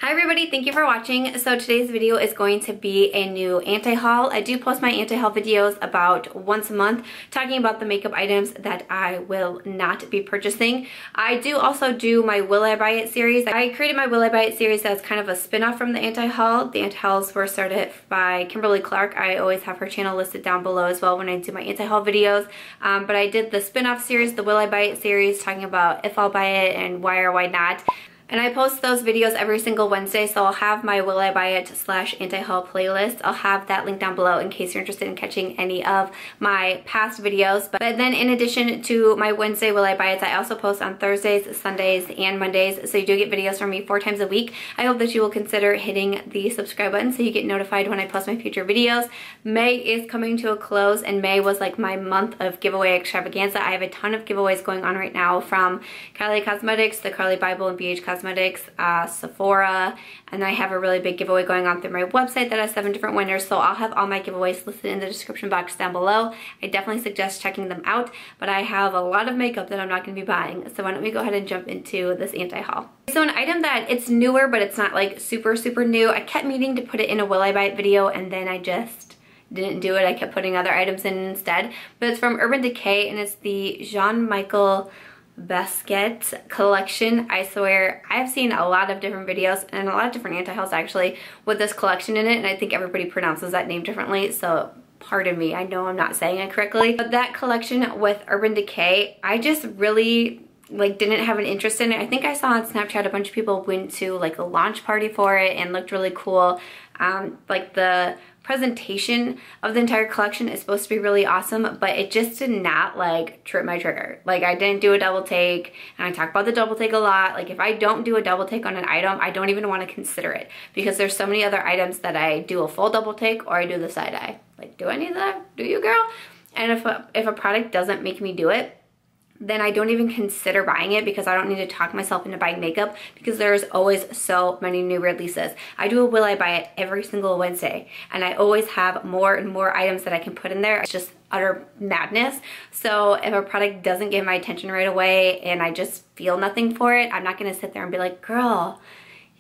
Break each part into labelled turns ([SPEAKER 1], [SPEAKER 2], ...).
[SPEAKER 1] Hi everybody, thank you for watching. So today's video is going to be a new anti-haul. I do post my anti-haul videos about once a month talking about the makeup items that I will not be purchasing. I do also do my Will I Buy It series. I created my Will I Buy It series as kind of a spin-off from the anti-haul. The anti-hauls were started by Kimberly Clark. I always have her channel listed down below as well when I do my anti-haul videos. But I did the spin-off series, the Will I Buy It series, talking about if I'll buy it and why or why not. And I post those videos every single Wednesday, so I'll have my Will I Buy It / anti-haul playlist. I'll have that link down below in case you're interested in catching any of my past videos. But then in addition to my Wednesday Will I Buy It, I also post on Thursdays, Sundays, and Mondays, so you do get videos from me 4 times a week. I hope that you will consider hitting the subscribe button so you get notified when I post my future videos. May is coming to a close, and May was like my month of giveaway extravaganza. I have a ton of giveaways going on right now from Kylie Cosmetics, the CARLI Bible and Cosmetics, SEPHORA, and I have a really big giveaway going on through my website that has 7 different winners, so I'll have all my giveaways listed in the description box down below. I definitely suggest checking them out, but I have a lot of makeup that I'm not going to be buying, so why don't we go ahead and jump into this anti-haul. So an item that it's newer, but it's not like super new. I kept meaning to put it in a Will I Buy It video, and then I just didn't do it. I kept putting other items in instead, but it's from Urban Decay, and it's the Jean-Michele Basquiat collection. I swear I've seen a lot of different videos and a lot of different anti-hauls actually with this collection in it, and I think everybody pronounces that name differently, so pardon me, I know I'm not saying it correctly. But that collection with Urban Decay, I just really didn't have an interest in it. I think I saw on Snapchat a bunch of people went to like a launch party for it and looked really cool. Like the presentation of the entire collection is supposed to be really awesome, but it just did not like trip my trigger. Like I didn't do a double take, and I talk about the double take a lot. Like if I don't do a double take on an item, I don't even want to consider it, because there's so many other items that I do a full double take or I do the side eye. Like, do I need that? Do you, girl? And if a product doesn't make me do it, then I don't even consider buying it, because I don't need to talk myself into buying makeup, because there's always so many new releases. I do a Will I Buy It every single Wednesday, and I always have more and more items that I can put in there. It's just utter madness. So if a product doesn't get my attention right away and I just feel nothing for it, I'm not gonna sit there and be like, girl,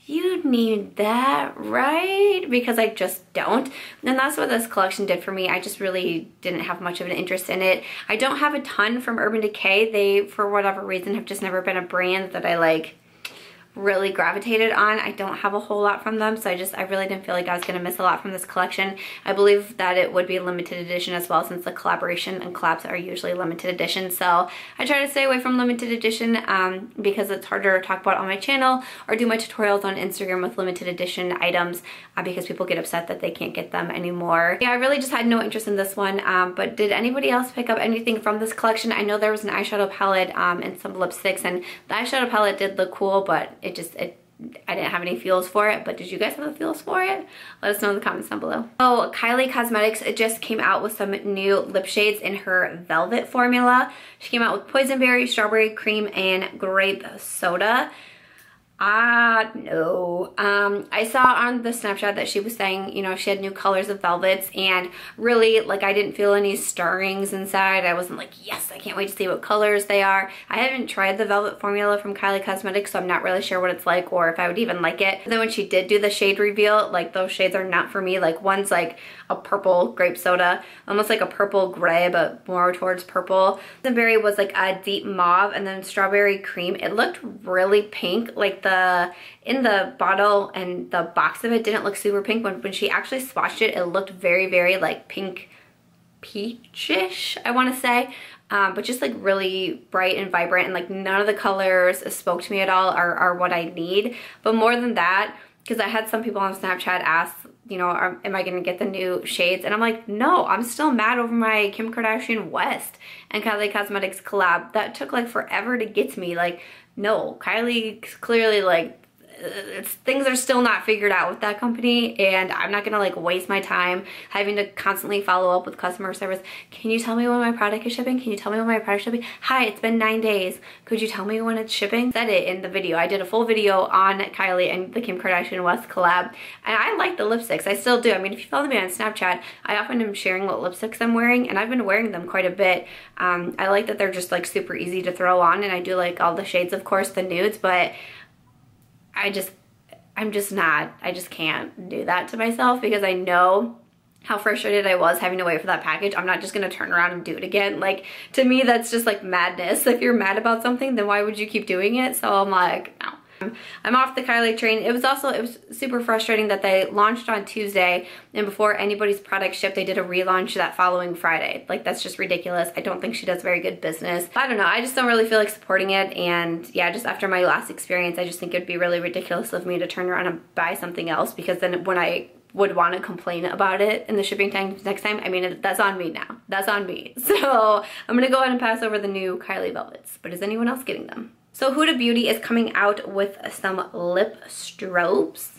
[SPEAKER 1] you need that, right? Because I just don't. And that's what this collection did for me. I just really didn't have much of an interest in it. I don't have a ton from Urban Decay. They, for whatever reason, have just never been a brand that I like really gravitated on. I don't have a whole lot from them, so I really didn't feel like I was gonna miss a lot from this collection. I believe that it would be limited edition as well, since the collaboration and collabs are usually limited edition. So I try to stay away from limited edition because it's harder to talk about on my channel or do my tutorials on Instagram with limited edition items because people get upset that they can't get them anymore. Yeah, I really just had no interest in this one, but did anybody else pick up anything from this collection? I know there was an eyeshadow palette and some lipsticks, and the eyeshadow palette did look cool, but I didn't have any feels for it. But did you guys have the feels for it? Let us know in the comments down below. Oh, Kylie Cosmetics just came out with some new lip shades in her Velvet formula. She came out with Poison Berry, Strawberry Cream, and Grape Soda. No. I saw on the Snapchat that she was saying, you know, she had new colors of velvets, and really, like, I didn't feel any stirrings inside. I wasn't like, yes, I can't wait to see what colors they are. I haven't tried the velvet formula from Kylie Cosmetics, so I'm not really sure what it's like or if I would even like it. But then when she did do the shade reveal, like, those shades are not for me. Like, one's like a purple grape soda, almost like a purple gray, but more towards purple. The berry was like a deep mauve, and then Strawberry Cream, it looked really pink. Like in the bottle and the box of it didn't look super pink. When she actually swatched it, it looked very like pink peachish, I want to say, but just like really bright and vibrant, and like none of the colors spoke to me at all, are what I need. But more than that, because I had some people on Snapchat ask, you know, am I gonna get the new shades? And I'm like, no, I'm still mad over my Kim Kardashian West and Kylie Cosmetics collab. That took like forever to get to me. Like, no, Kylie clearly, like, things are still not figured out with that company, and I'm not gonna like waste my time having to constantly follow up with customer service. Can you tell me when my product is shipping? Can you tell me when my product is shipping? Hi, it's been 9 days. Could you tell me when it's shipping? Said it in the video. I did a full video on Kylie and the Kim Kardashian West collab, and I like the lipsticks. I still do. I mean, if you follow me on Snapchat, I often am sharing what lipsticks I'm wearing, and I've been wearing them quite a bit. I like that they're just like super easy to throw on, and I do like all the shades, of course, the nudes, but I'm just not, I just can't do that to myself because I know how frustrated I was having to wait for that package. I'm not just gonna turn around and do it again. Like, to me, that's just like madness. If you're mad about something, then why would you keep doing it? So I'm like, no. I'm off the Kylie train. It was super frustrating that they launched on Tuesday, and before anybody's product shipped, they did a relaunch that following Friday. Like, that's just ridiculous. I don't think she does very good business. I don't know, I just don't really feel like supporting it, and yeah, just after my last experience, I just think it'd be really ridiculous of me to turn around and buy something else, because then when I would want to complain about it in the shipping time next time, I mean, that's on me now. That's on me. So I'm gonna go ahead and pass over the new Kylie Velvets, but is anyone else getting them? So Huda Beauty is coming out with some lip strobes.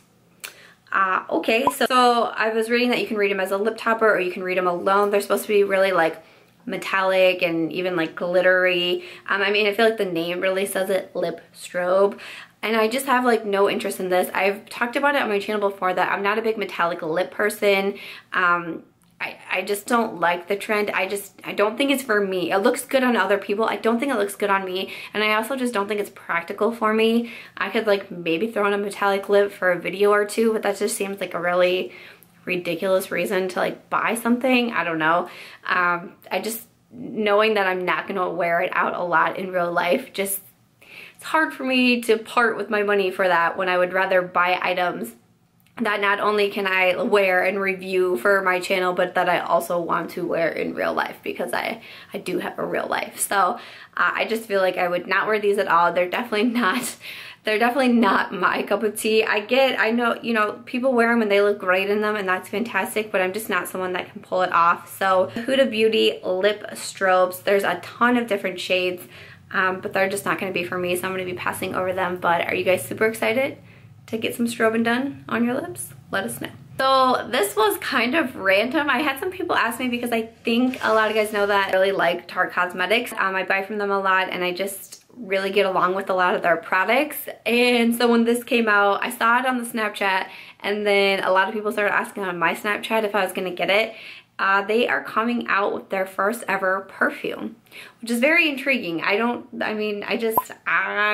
[SPEAKER 1] Okay, so I was reading that you can read them as a lip topper or you can read them alone. They're supposed to be really like metallic and even like glittery. I mean, I feel like the name really says it, lip strobe. And I just have like no interest in this. I've talked about it on my channel before that I'm not a big metallic lip person. I just don't like the trend. I don't think it's for me. It looks good on other people. I don't think it looks good on me. And I also just don't think it's practical for me. I could like maybe throw on a metallic lip for a video or two, but that just seems like a really ridiculous reason to like buy something. I don't know. I just, knowing that I'm not gonna wear it out a lot in real life, just, it's hard for me to part with my money for that when I would rather buy items that not only can I wear and review for my channel, but that I also want to wear in real life, because I do have a real life. So I just feel like I would not wear these at all. They're definitely not my cup of tea. I know, you know, people wear them and they look great in them, and that's fantastic, but I'm just not someone that can pull it off. So Huda Beauty lip strobes, there's a ton of different shades, but they're just not gonna be for me, so I'm gonna be passing over them. But are you guys super excited to get some strobing done on your lips? Let us know. So this was kind of random. I had some people ask me, because I think a lot of guys know that I really like Tarte Cosmetics. I buy from them a lot, and I just really get along with a lot of their products. And so when this came out, I saw it on the Snapchat, and then a lot of people started asking on my Snapchat if I was gonna get it. They are coming out with their first ever perfume, which is very intriguing. I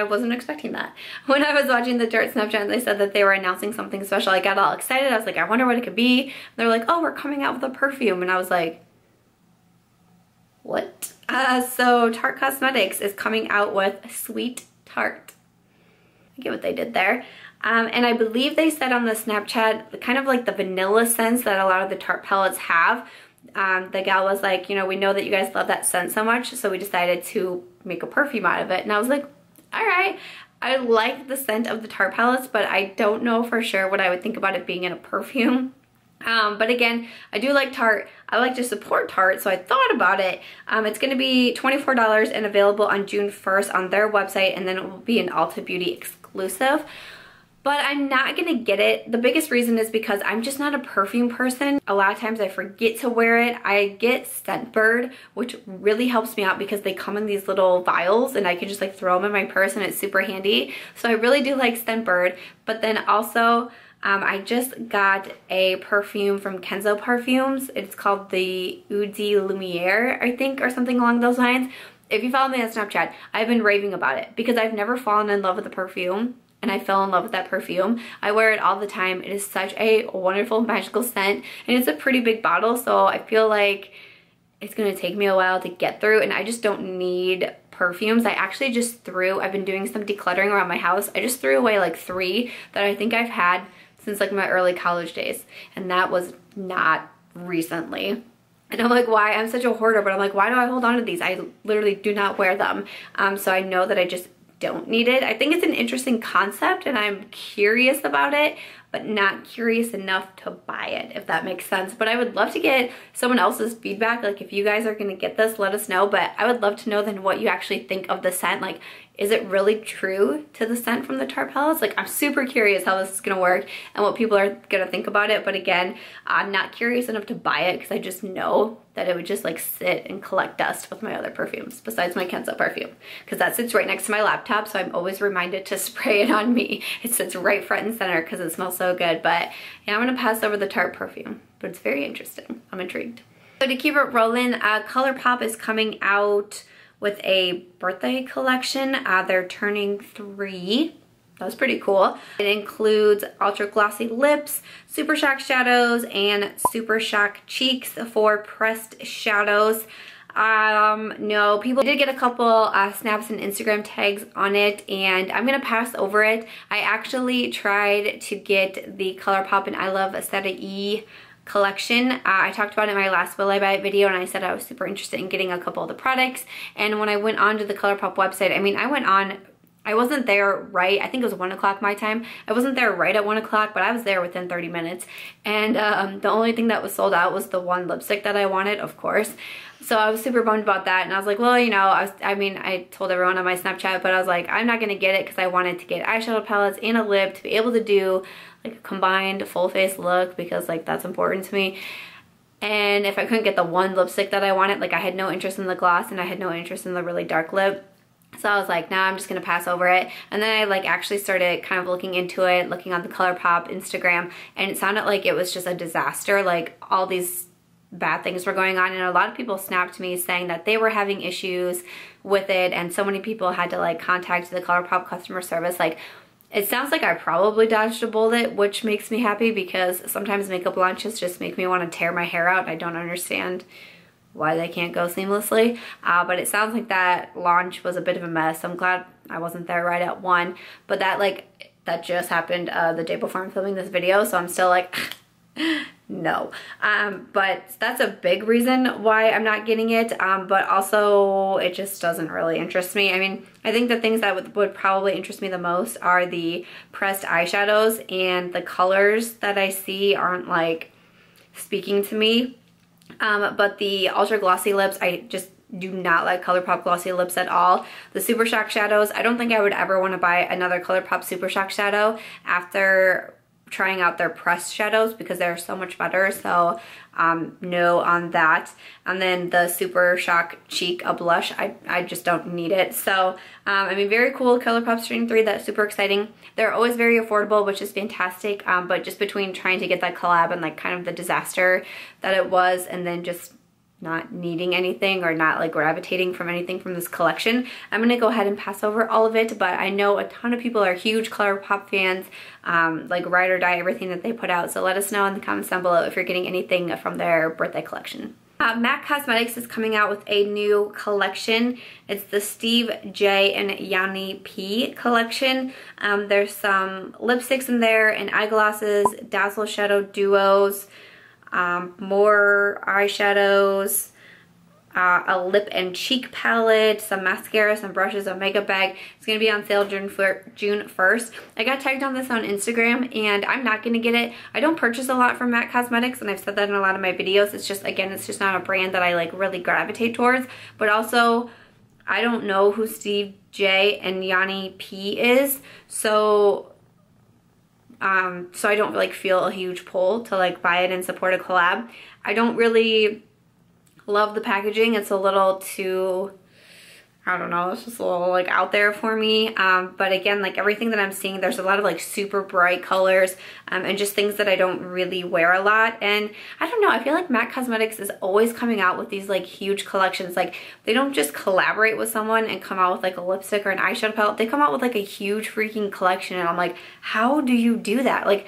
[SPEAKER 1] wasn't expecting that. When I was watching the Tarte Snapchat and they said that they were announcing something special, I got all excited. I was like, I wonder what it could be. And they're like, oh, we're coming out with a perfume. And I was like, what? So Tarte Cosmetics is coming out with Sweet Tarte. I get what they did there. And I believe they said on the Snapchat, kind of like the vanilla scents that a lot of the Tarte palettes have. The gal was like, you know, we know that you guys love that scent so much, so we decided to make a perfume out of it. And I was like, all right. I like the scent of the Tarte palettes, but I don't know for sure what I would think about it being in a perfume. But again, I do like Tarte. I like to support Tarte, so I thought about it. It's going to be $24 and available on June 1st on their website, and then it will be an Ulta Beauty exclusive. But I'm not gonna get it. The biggest reason is because I'm just not a perfume person. A lot of times I forget to wear it. I get Scentbird, which really helps me out because they come in these little vials and I can just like throw them in my purse and it's super handy. So I really do like Scentbird. But then also, I just got a perfume from Kenzo Perfumes. It's called the Eau de Lumiere, I think, or something along those lines. If you follow me on Snapchat, I've been raving about it because I've never fallen in love with a perfume. And I fell in love with that perfume. I wear it all the time. It is such a wonderful, magical scent. And it's a pretty big bottle, so I feel like it's gonna take me a while to get through, and I just don't need perfumes. I actually just I've been doing some decluttering around my house. I just threw away like 3 that I think I've had since like my early college days. And that was not recently. And I'm like, why? I'm such a hoarder, but I'm like, why do I hold on to these? I literally do not wear them. So I know that I just don't need it. I think it's an interesting concept and I'm curious about it, but not curious enough to buy it, if that makes sense. But I would love to get someone else's feedback. Like, if you guys are gonna get this, let us know. But I would love to know then what you actually think of the scent. Like, is it really true to the scent from the Tarte palettes? Like, I'm super curious how this is gonna work and what people are gonna think about it. But again, I'm not curious enough to buy it because I just know that it would just like sit and collect dust with my other perfumes besides my Kenzo perfume, because that sits right next to my laptop, so I'm always reminded to spray it on me. It sits right front and center because it smells so good. But yeah, I'm gonna pass over the Tarte perfume, but it's very interesting. I'm intrigued. So to keep it rolling, Colourpop is coming out with a birthday collection. They're turning 3. that was pretty cool. It includes Ultra Glossy Lips, Super Shock Shadows, and Super Shock Cheeks for pressed shadows. No, people did get a couple snaps and Instagram tags on it, and I'm gonna pass over it. I actually tried to get the Colourpop and I Love Aesthetic E collection. I talked about it in my last Will I Buy It video, and I said I was super interested in getting a couple of the products. And when I went onto the Colourpop website, I mean, I wasn't there right, I think it was 1 o'clock my time. I wasn't there right at 1 o'clock, but I was there within 30 minutes. And the only thing that was sold out was the one lipstick that I wanted, of course. So I was super bummed about that, and I was like, well, you know, I told everyone on my Snapchat, but I was like, I'm not gonna get it because I wanted to get eyeshadow palettes and a lip to be able to do like a combined full face look, because like that's important to me. And if I couldn't get the one lipstick that I wanted, like I had no interest in the gloss and I had no interest in the really dark lip. So I was like, nah, I'm just gonna pass over it. And then I like actually started kind of looking into it, looking on the Colourpop Instagram, and it sounded like it was just a disaster. Like all these bad things were going on, and a lot of people snapped me saying that they were having issues with it, and so many people had to like contact the Colourpop customer service. Like, it sounds like I probably dodged a bullet, which makes me happy because sometimes makeup launches just make me want to tear my hair out, and I don't understand why they can't go seamlessly. But it sounds like that launch was a bit of a mess. I'm glad I wasn't there right at 1, but that just happened the day before I'm filming this video, so I'm still like, no. But that's a big reason why I'm not getting it, but also it just doesn't really interest me. I mean, I think the things that would probably interest me the most are the pressed eyeshadows, and the colors that I see aren't like speaking to me. But the Ultra Glossy Lips, I just do not like Colourpop Glossy Lips at all. The Super Shock Shadows, I don't think I would ever want to buy another Colourpop Super Shock Shadow after trying out their pressed shadows because they're so much better. So no on that. And then the Super Shock Cheek, a blush, I just don't need it. So I mean, very cool Colourpop Stream 3, that's super exciting. They're always very affordable, which is fantastic, but just between trying to get that collab and like kind of the disaster that it was, and then just not needing anything or not like gravitating from anything from this collection, I'm gonna go ahead and pass over all of it. But I know a ton of people are huge Colourpop fans, like ride or die everything that they put out. So let us know in the comments down below if you're getting anything from their birthday collection. MAC Cosmetics is coming out with a new collection. It's the Steve J Yoni P collection. There's some lipsticks in there and eyeglasses, dazzle shadow duos, more eyeshadows, a lip and cheek palette, some mascara, some brushes, a makeup bag. It's going to be on sale June 1st. I got tagged on this on Instagram, and I'm not going to get it. I don't purchase a lot from MAC Cosmetics, and I've said that in a lot of my videos. It's just, again, it's just not a brand that I like really gravitate towards. But also, I don't know who Steve J Yoni P is, so I don't like feel a huge pull to like buy it and support a collab. I don't really love the packaging. It's a little too, I don't know, it's just a little like out there for me. But again, like everything that I'm seeing, there's a lot of like super bright colors and just things that I don't really wear a lot. And I don't know, I feel like MAC Cosmetics is always coming out with these like huge collections. Like they don't just collaborate with someone and come out with like a lipstick or an eyeshadow palette. They come out with like a huge freaking collection, and I'm like, how do you do that? Like,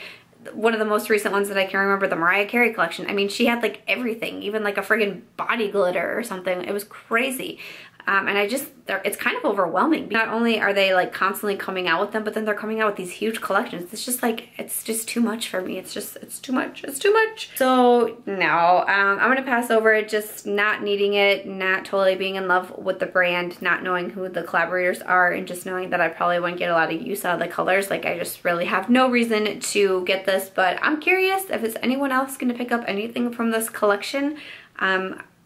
[SPEAKER 1] one of the most recent ones that I can remember, the Mariah Carey collection. I mean, she had like everything, even like a friggin' body glitter or something. It was crazy. And it's kind of overwhelming. Not only are they like constantly coming out with them, but then they're coming out with these huge collections. It's just like, it's just too much for me. It's too much. It's too much. So no, I'm gonna pass over it, just not needing it, not totally being in love with the brand, not knowing who the collaborators are, and just knowing that I probably won't get a lot of use out of the colors. Like I just really have no reason to get this, but I'm curious if it's anyone else gonna pick up anything from this collection.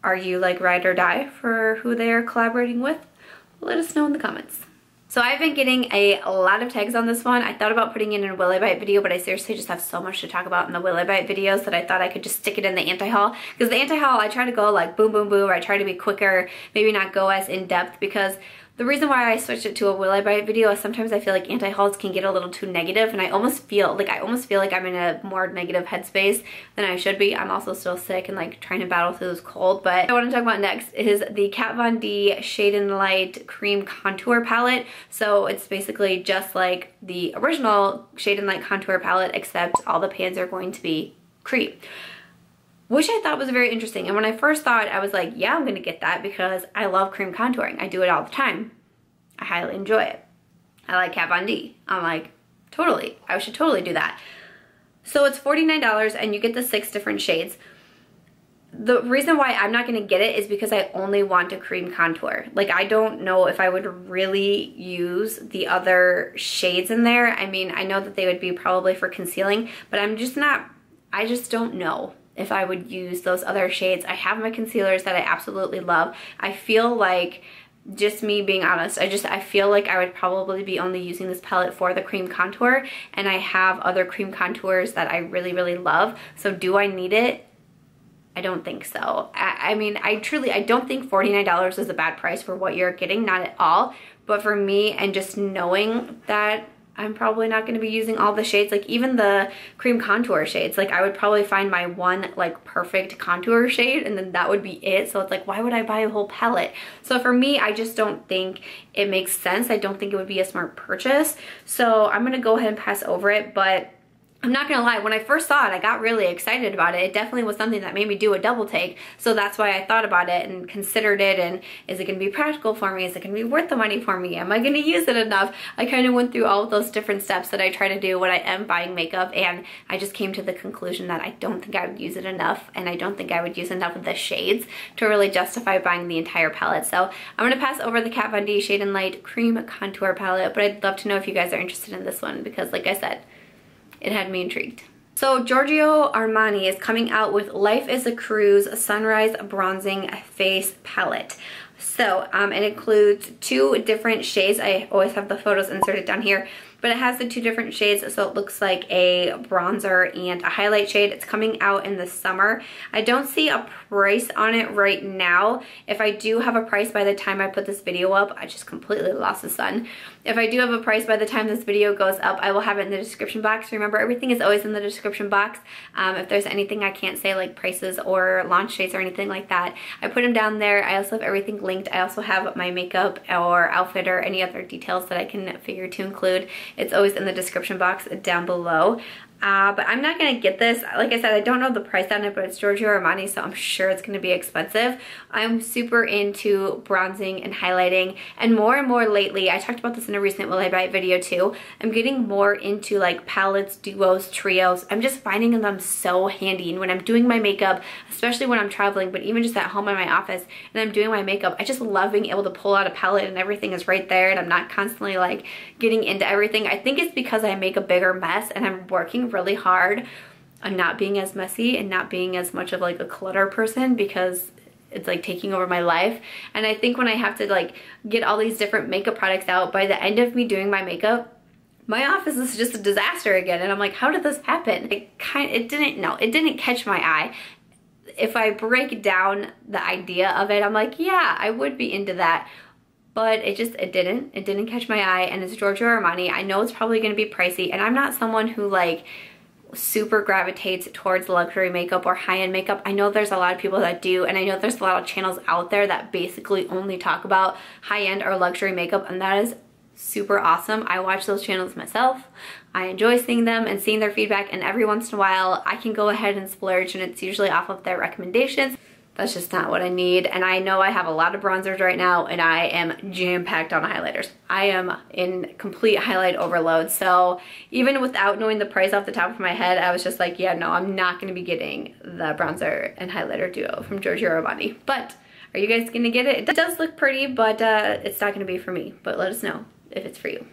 [SPEAKER 1] Are you like ride or die for who they are collaborating with? Let us know in the comments. So I've been getting a lot of tags on this one. I thought about putting it in a Will I Buy It video, but I seriously just have so much to talk about in the Will I Buy It videos that I thought I could just stick it in the anti-haul. Because the anti-haul, I try to go like boom, boom, boom, or I try to be quicker, maybe not go as in depth, because The reason why I switched it to a will I buy it video is sometimes I feel like anti-hauls can get a little too negative, and I almost feel like I'm in a more negative headspace than I should be. I'm also still sick and like trying to battle through this cold. But what I want to talk about next is the Kat Von D Shade and Light Cream Contour Palette. So it's basically just like the original Shade and Light Contour Palette, except all the pans are going to be cream, which I thought was very interesting. And when I first saw it, I was like, yeah, I'm gonna get that because I love cream contouring. I do it all the time. I highly enjoy it. I like Kat Von D. I'm like, totally, I should totally do that. So it's $49 and you get the 6 different shades. The reason why I'm not gonna get it is because I only want a cream contour. Like, I don't know if I would really use the other shades in there. I mean, I know that they would be probably for concealing, but I just don't know if I would use those other shades. I have my concealers that I absolutely love. I feel like, just me being honest, I feel like I would probably be only using this palette for the cream contour, and I have other cream contours that I really, really love. So do I need it? I don't think so. I mean, I don't think $49 is a bad price for what you're getting, not at all. But for me, and just knowing that I'm probably not going to be using all the shades, like even the cream contour shades, like I would probably find my one like perfect contour shade and then that would be it. So it's like, why would I buy a whole palette? So for me, I just don't think it makes sense. I don't think it would be a smart purchase. So I'm going to go ahead and pass over it. But I'm not gonna lie, when I first saw it, I got really excited about it. It definitely was something that made me do a double take. So that's why I thought about it and considered it, and is it gonna be practical for me? Is it gonna be worth the money for me? Am I gonna use it enough? I kind of went through all of those different steps that I try to do when I am buying makeup, and I just came to the conclusion that I don't think I would use it enough, and I don't think I would use enough of the shades to really justify buying the entire palette. So I'm gonna pass over the Kat Von D Shade and Light Cream Contour Palette, but I'd love to know if you guys are interested in this one because, like I said, it had me intrigued. So Giorgio Armani is coming out with Life is a Cruise Sunrise Bronzing Face Palette. So it includes 2 different shades. I always have the photos inserted down here, but it has the 2 different shades, so it looks like a bronzer and a highlight shade. It's coming out in the summer. I don't see a price on it right now. If I do have a price by the time I put this video up, I just completely lost the sun. If I do have a price by the time this video goes up, I will have it in the description box. Remember, everything is always in the description box. If there's anything I can't say, like prices or launch dates or anything like that, I put them down there. I also have everything linked. I also have my makeup or outfit or any other details that I can figure to include. It's always in the description box down below. But I'm not gonna get this. Like I said, I don't know the price on it, but it's Giorgio Armani, so I'm sure it's gonna be expensive. I'm super into bronzing and highlighting, and more lately, I talked about this in a recent Will I Buy It video too, I'm getting more into like palettes, duos, trios. I'm just finding them so handy, and when I'm doing my makeup, especially when I'm traveling, but even just at home in my office and I'm doing my makeup, I just love being able to pull out a palette and everything is right there, and I'm not constantly like getting into everything. I think it's because I make a bigger mess and I'm working really hard on not being as messy and not being as much of like a clutter person, because it's like taking over my life. And I think when I have to like get all these different makeup products out, by the end of me doing my makeup, my office is just a disaster again. And I'm like, how did this happen? It didn't catch my eye. If I break down the idea of it, I'm like, yeah, I would be into that. But it didn't catch my eye, and it's Giorgio Armani. I know it's probably gonna be pricey, and I'm not someone who like super gravitates towards luxury makeup or high-end makeup. I know there's a lot of people that do, and I know there's a lot of channels out there that basically only talk about high-end or luxury makeup, and that is super awesome. I watch those channels myself. I enjoy seeing them and seeing their feedback, and every once in a while I can go ahead and splurge, and it's usually off of their recommendations. That's just not what I need. And I know I have a lot of bronzers right now, and I am jam-packed on highlighters. I am in complete highlight overload. So even without knowing the price off the top of my head, I was just like, yeah, no, I'm not gonna be getting the bronzer and highlighter duo from Giorgio Armani. But are you guys gonna get it? It does look pretty, but it's not gonna be for me. But let us know if it's for you.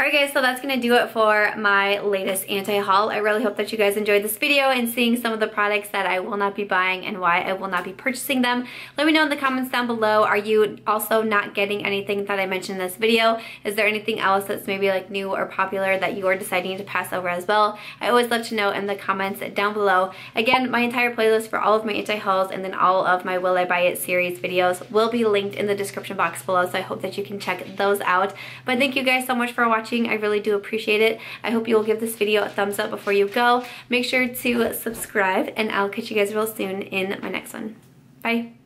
[SPEAKER 1] Alright guys, so that's going to do it for my latest anti-haul. I really hope that you guys enjoyed this video and seeing some of the products that I will not be buying and why I will not be purchasing them. Let me know in the comments down below. Are you also not getting anything that I mentioned in this video? Is there anything else that's maybe like new or popular that you are deciding to pass over as well? I always love to know in the comments down below. Again, my entire playlist for all of my anti-hauls and then all of my Will I Buy It series videos will be linked in the description box below, so I hope that you can check those out. But thank you guys so much for watching. I really do appreciate it. I hope you will give this video a thumbs up before you go. Make sure to subscribe, and I'll catch you guys real soon in my next one. Bye.